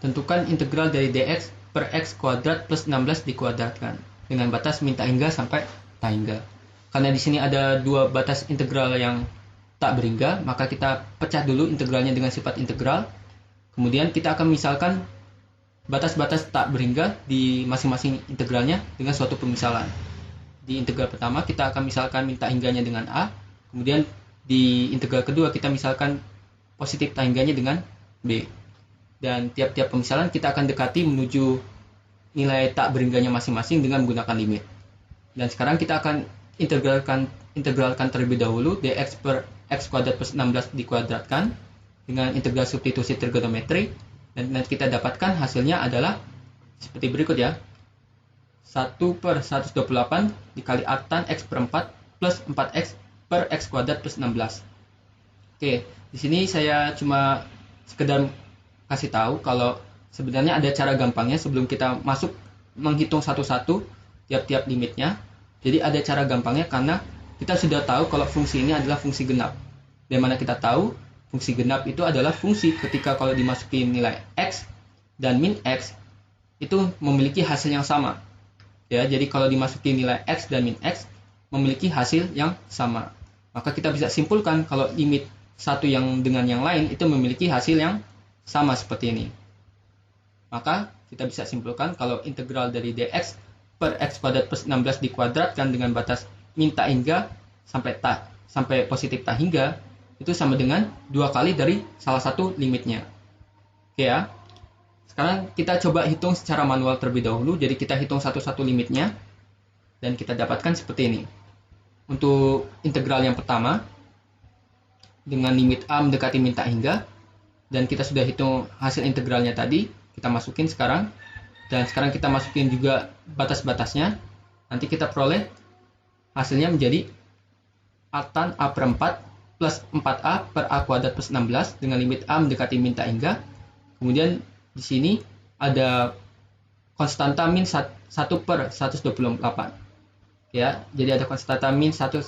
tentukan integral dari dx per x kuadrat plus 16 dikuadratkan dengan batas min tak hingga sampai tak hingga. Karena di sini ada dua batas integral yang tak berhingga, maka kita pecah dulu integralnya dengan sifat integral. Kemudian kita akan misalkan batas-batas tak berhingga di masing-masing integralnya dengan suatu pemisalan. Di integral pertama kita akan misalkan min tak hingganya dengan a, kemudian di integral kedua kita misalkan positif tak hingganya dengan b. Dan tiap-tiap pemisalan kita akan dekati menuju nilai tak berhingganya masing-masing dengan menggunakan limit. Dan sekarang kita akan integralkan terlebih dahulu dx per x kuadrat plus 16 dikuadratkan dengan integral substitusi trigonometri, dan nanti kita dapatkan hasilnya adalah seperti berikut ya. 1 per 128 dikali artan x per 4 plus 4x per x kuadrat plus 16. Oke, di sini saya cuma sekedar kasih tahu kalau sebenarnya ada cara gampangnya sebelum kita masuk menghitung satu-satu tiap-tiap limitnya. Jadi ada cara gampangnya karena kita sudah tahu kalau fungsi ini adalah fungsi genap. Dari mana kita tahu fungsi genap itu adalah fungsi ketika kalau dimasukin nilai x dan min x itu memiliki hasil yang sama. Ya, jadi kalau dimasukin nilai x dan min x memiliki hasil yang sama. Maka kita bisa simpulkan kalau limit satu yang dengan yang lain itu memiliki hasil yang sama seperti ini. Maka kita bisa simpulkan kalau integral dari dx per x kuadrat plus 16 dikuadratkan dengan batas min tak hingga sampai positif tak hingga itu sama dengan 2 kali dari salah satu limitnya. Oke ya. Sekarang kita coba hitung secara manual terlebih dahulu. Jadi kita hitung satu-satu limitnya dan kita dapatkan seperti ini. Untuk integral yang pertama dengan limit a mendekati min tak hingga, dan kita sudah hitung hasil integralnya tadi, kita masukin sekarang, dan sekarang kita masukin juga batas-batasnya. Nanti kita peroleh hasilnya menjadi artan a per 4 plus 4a per a kuadrat plus 16 dengan limit a mendekati min tak hingga. Kemudian di sini ada konstanta min 1 per 128. Ya, jadi ada konstanta min 1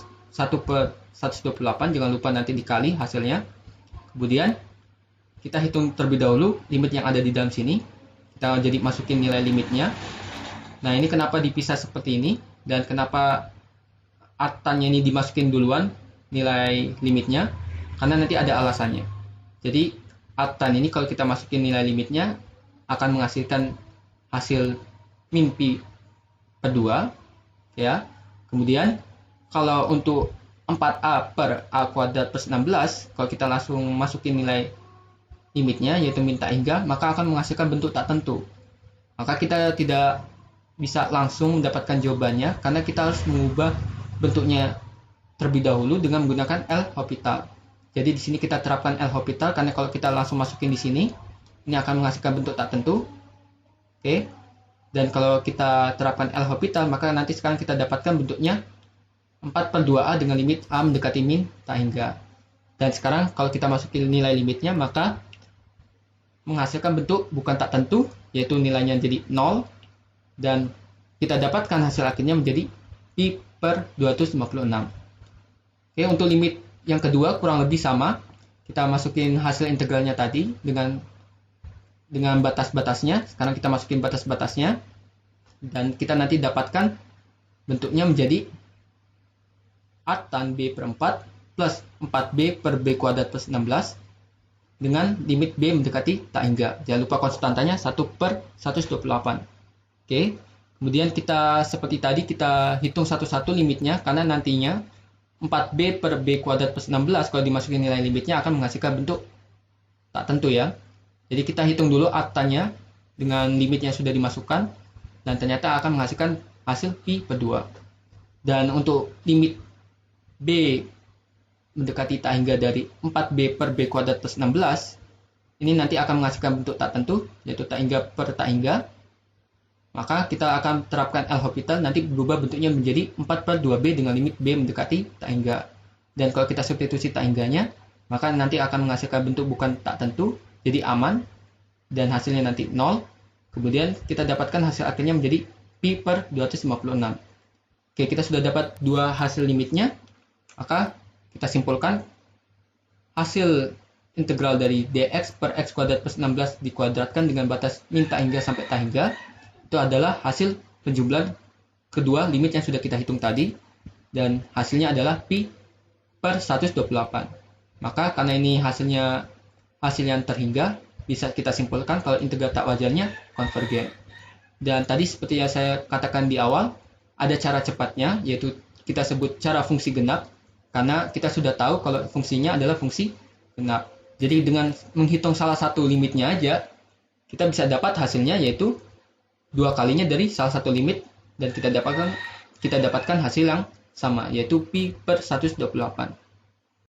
per 128, jangan lupa nanti dikali hasilnya. Kemudian kita hitung terlebih dahulu limit yang ada di dalam sini. Kita jadi masukin nilai limitnya. Nah, ini kenapa dipisah seperti ini dan kenapa artannya ini dimasukin duluan nilai limitnya, karena nanti ada alasannya. Jadi artan ini kalau kita masukin nilai limitnya akan menghasilkan hasil min pi per 2 ya. Kemudian kalau untuk 4a per a kuadrat plus 16, kalau kita langsung masukin nilai limitnya yaitu min tak hingga, maka akan menghasilkan bentuk tak tentu. Maka kita tidak bisa langsung mendapatkan jawabannya karena kita harus mengubah bentuknya terlebih dahulu dengan menggunakan L'Hopital. Jadi di sini kita terapkan L'Hopital karena kalau kita langsung masukin di sini, ini akan menghasilkan bentuk tak tentu. Oke. Dan kalau kita terapkan L'Hopital, maka nanti sekarang kita dapatkan bentuknya 4 per 2a dengan limit a mendekati min tak hingga. Dan sekarang kalau kita masukin nilai limitnya, maka menghasilkan bentuk bukan tak tentu, yaitu nilainya jadi 0. Dan kita dapatkan hasil akhirnya menjadi pi per 256. Oke, untuk limit yang kedua kurang lebih sama. Kita masukin hasil integralnya tadi dengan batas-batasnya. Sekarang kita masukin batas-batasnya. Dan kita nanti dapatkan bentuknya menjadi artan b per 4 plus 4b per b kuadrat plus 16 dengan limit b mendekati tak hingga. Jangan lupa konstantanya 1 per 128. Oke. Kemudian kita seperti tadi kita hitung satu-satu limitnya karena nantinya 4b per b kuadrat plus 16 kalau dimasukin nilai limitnya akan menghasilkan bentuk tak tentu ya. Jadi kita hitung dulu artannya dengan limit yang sudah dimasukkan dan ternyata akan menghasilkan hasil pi per 2. Dan untuk limit b mendekati tak hingga dari 4b per b kuadrat plus 16 ini nanti akan menghasilkan bentuk tak tentu yaitu tak hingga per tak hingga. Maka kita akan terapkan L'Hopital, nanti berubah bentuknya menjadi 4 per 2b dengan limit b mendekati tak hingga. Dan kalau kita substitusi tak hingganya, maka nanti akan menghasilkan bentuk bukan tak tentu, jadi aman, dan hasilnya nanti 0. Kemudian kita dapatkan hasil akhirnya menjadi pi per 256. Oke, kita sudah dapat dua hasil limitnya, maka kita simpulkan hasil integral dari dx per x kuadrat plus 16 dikuadratkan dengan batas min tak hingga sampai tak hingga, itu adalah hasil penjumlahan kedua limit yang sudah kita hitung tadi, dan hasilnya adalah pi per 128. Maka karena ini hasil yang terhingga, bisa kita simpulkan kalau integral tak wajarnya konvergen. Dan tadi seperti yang saya katakan di awal, ada cara cepatnya, yaitu kita sebut cara fungsi genap, karena kita sudah tahu kalau fungsinya adalah fungsi genap. Jadi dengan menghitung salah satu limitnya aja, kita bisa dapat hasilnya, yaitu 2 kalinya dari salah satu limit, dan kita dapatkan hasil yang sama, yaitu pi per 128.